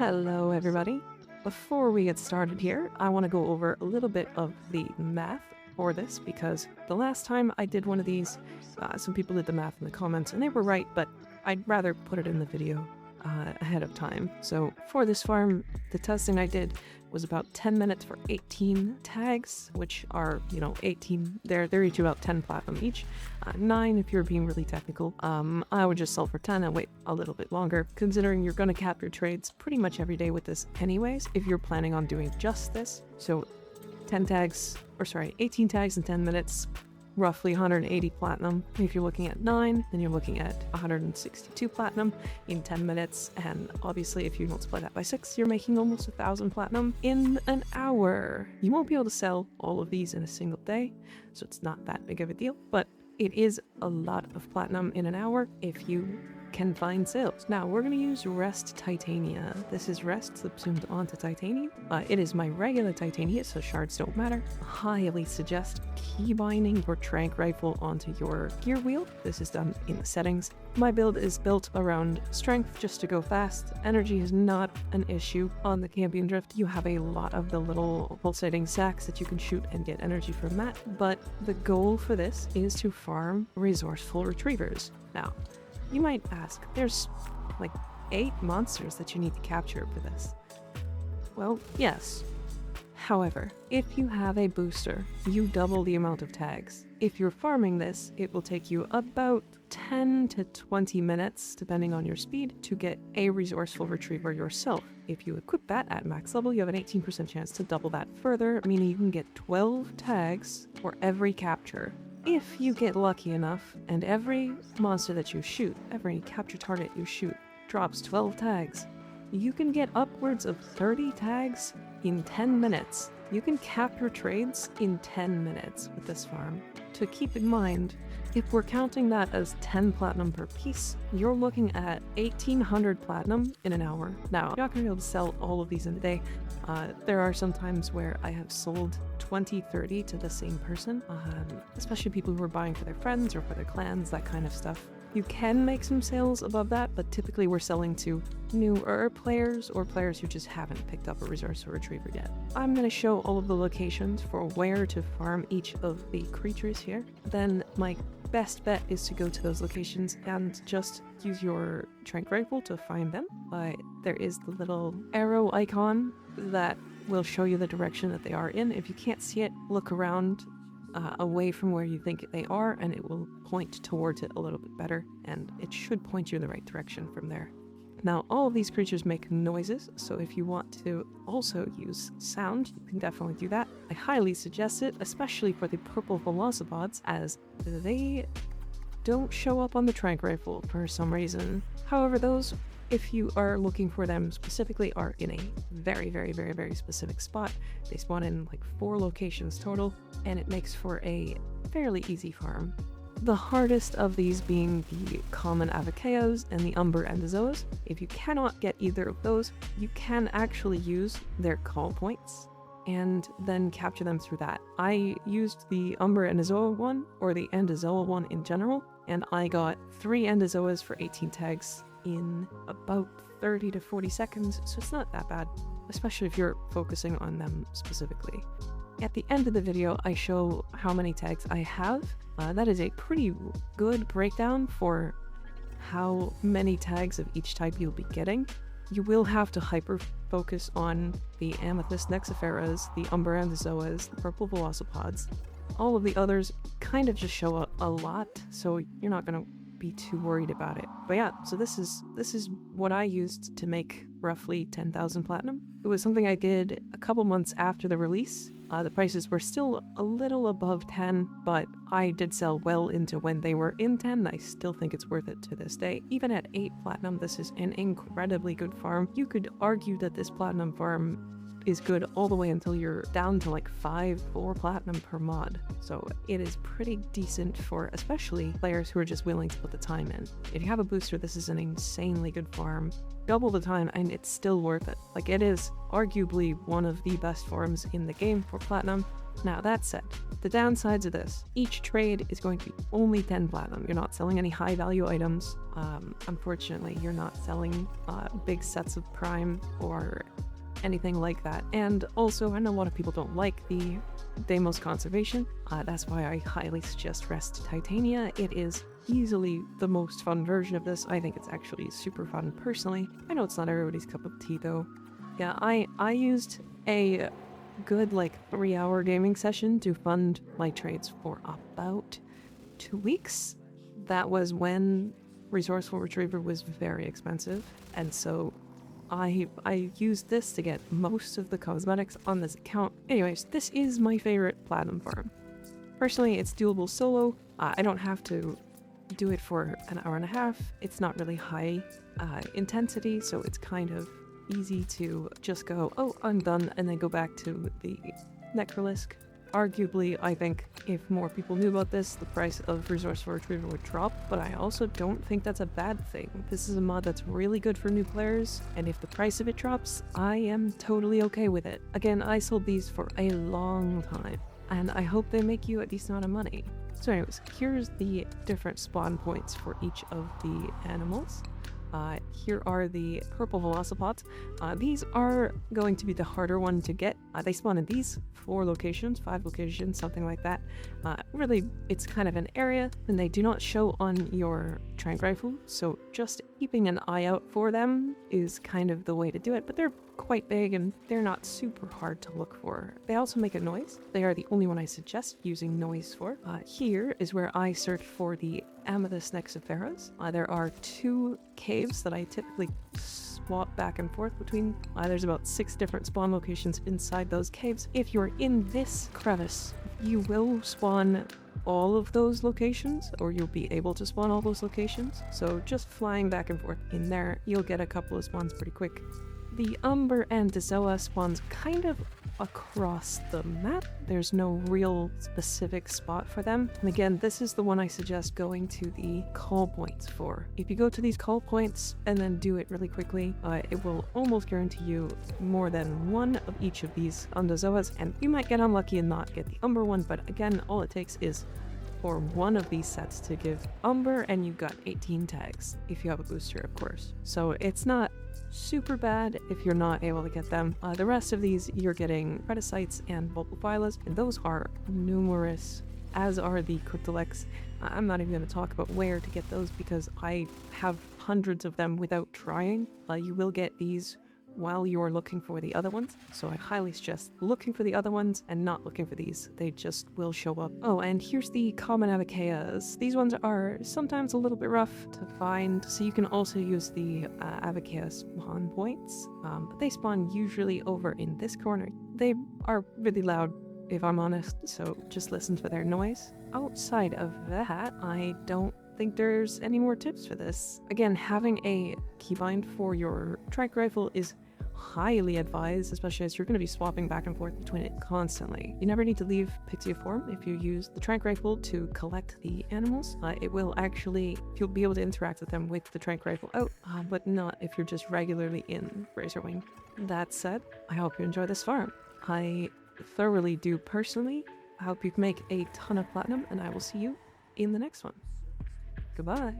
Hello everybody. Before we get started here, I want to go over a little bit of the math for this because the last time I did one of these, some people did the math in the comments and they were right, but I'd rather put it in the video ahead of time. So for this farm, the testing I did was about 10 minutes for 18 tags, which are, 18, they're each about 10 platinum each. 9 if you're being really technical. I would just sell for 10 and wait a little bit longer, considering you're going to cap your trades pretty much every day with this anyways, if you're planning on doing just this. So 18 tags in 10 minutes, roughly 180 platinum. If you're looking at 9, then you're looking at 162 platinum in 10 minutes. And obviously, if you multiply that by 6, you're making almost 1,000 platinum in an hour. You won't be able to sell all of these in a single day, so it's not that big of a deal, but it is a lot of platinum in an hour if you can find sales. Now we're going to use Rest Titania. This is Rest subsumed onto Titanium. It is my regular Titania, so shards don't matter. Highly suggest keybinding your trank rifle onto your gear wheel. This is done in the settings. My build is built around strength just to go fast. Energy is not an issue on the Campion Drift. You have a lot of the little pulsating sacks that you can shoot and get energy from that, but the goal for this is to farm resourceful retrievers. Now, you might ask, there's like 8 monsters that you need to capture for this. Well, yes. However, if you have a booster, you double the amount of tags. If you're farming this, it will take you about 10 to 20 minutes, depending on your speed, to get a resourceful retriever yourself. If you equip that at max level, you have an 18% chance to double that further, meaning you can get 12 tags for every capture. If you get lucky enough, and every monster that you shoot, every capture target you shoot, drops 12 tags, you can get upwards of 30 tags in 10 minutes. You can cap your trades in 10 minutes with this farm. To keep in mind, if we're counting that as 10 platinum per piece, you're looking at 1,800 platinum in an hour. Now, you're not going to be able to sell all of these in a day. There are some times where I have sold 20, 30 to the same person, especially people who are buying for their friends or for their clans, that kind of stuff. You can make some sales above that, but typically we're selling to newer players or players who just haven't picked up a resourceful retriever yet. I'm going to show all of the locations for where to farm each of the creatures here. Then my best bet is to go to those locations and just use your trank rifle to find them. There is the little arrow icon that will show you the direction that they are in. If you can't see it, look around away from where you think they are, and it will point towards it a little bit better, and it should point you in the right direction from there. Now, all of these creatures make noises, so if you want to also use sound, you can definitely do that. I highly suggest it, especially for the purple velocipods, as they don't show up on the trank rifle for some reason. However, those, if you are looking for them specifically, are in a very, very, very, very specific spot. They spawn in like 4 locations total, and it makes for a fairly easy farm. The hardest of these being the common Avocaeos and the Umber Endozoas. If you cannot get either of those, you can actually use their call points and then capture them through that. I used the Umber Endozoa one, or the Endozoa one in general, and I got 3 Endozoas for 18 tags in about 30 to 40 seconds, so it's not that bad, especially if you're focusing on them specifically. At the end of the video, I show how many tags I have. That is a pretty good breakdown for how many tags of each type you'll be getting. You will have to hyper focus on the Amethyst Nexipheras, the Umber Endozoas, the Purple Velocipods. All of the others kind of just show up a lot, so you're not going to be too worried about it. But yeah, so this is what I used to make roughly 10,000 platinum. It was something I did a couple months after the release. The prices were still a little above 10, but I did sell well into when they were in 10. I still think it's worth it to this day. Even at 8 platinum, this is an incredibly good farm. You could argue that this platinum farm is good all the way until you're down to like 4 platinum per mod. So it is pretty decent for especially players who are just willing to put the time in. If you have a booster, this is an insanely good farm. Double the time and it's still worth it. Like, it is arguably one of the best farms in the game for platinum. Now that said, the downsides of this, each trade is going to be only 10 platinum. You're not selling any high value items. Unfortunately, you're not selling big sets of prime or anything like that. And also, I know a lot of people don't like the Deimos conservation. That's why I highly suggest Rest Titania. It is easily the most fun version of this. I think it's actually super fun personally. I know it's not everybody's cup of tea though. Yeah, I used a good like 3-hour gaming session to fund my trades for about 2 weeks. That was when Resourceful Retriever was very expensive, and so I used this to get most of the cosmetics on this account. Anyways, this is my favorite platinum farm. Personally, it's doable solo. I don't have to do it for an hour and a half. It's not really high intensity, so it's kind of easy to just go, oh, I'm done, and then go back to the Necrolisk. Arguably, I think if more people knew about this, the price of Resourceful Retriever would drop, but I also don't think that's a bad thing. This is a mod that's really good for new players, and if the price of it drops, I am totally okay with it. Again, I sold these for a long time, and I hope they make you a decent amount of money. So anyways, here's the different spawn points for each of the animals. Here are the purple velocipods. These are going to be the harder one to get. They spawn in these 4 locations, 5 locations, something like that. Really, it's kind of an area, and they do not show on your tranq rifle, so just keeping an eye out for them is kind of the way to do it, but they're quite big and they're not super hard to look for. They also make a noise. They are the only one I suggest using noise for. Here is where I search for the Amethyst Nexipheras. There are 2 caves that I typically swap back and forth between. There's about 6 different spawn locations inside those caves. If you're in this crevice, you will spawn all of those locations, or you'll be able to spawn all those locations. So just flying back and forth in there, you'll get a couple of spawns pretty quick. The Umber and Dezoa spawns kind of across the map. There's no real specific spot for them. And again, this is the one I suggest going to the call points for. If you go to these call points and then do it really quickly, it will almost guarantee you more than one of each of these Undezoas, and you might get unlucky and not get the Umber one, but again, all it takes is for one of these sets to give Umber, and you've got 18 tags, if you have a booster, of course. So it's not super bad if you're not able to get them. The rest of these, you're getting Predicites and Vulpophilas, and those are numerous, as are the Cryptolex. I'm not even going to talk about where to get those because I have hundreds of them without trying. You will get these while you're looking for the other ones, so I highly suggest looking for the other ones and not looking for these. They just will show up. Oh, and here's the common Avaceas. These ones are sometimes a little bit rough to find, so you can also use the Avacea spawn points, but they spawn usually over in this corner. They are really loud, if I'm honest, so just listen for their noise. Outside of that, I don't think there's any more tips for this. Again, having a keybind for your tranq rifle is highly advised, especially as you're going to be swapping back and forth between it constantly. You never need to leave Pixie-form if you use the tranq rifle to collect the animals. It will actually, you'll be able to interact with them with the tranq rifle out, but not if you're just regularly in Razorwing. That said, I hope you enjoy this farm. I thoroughly do personally. I hope you can make a ton of platinum, and I will see you in the next one. Goodbye.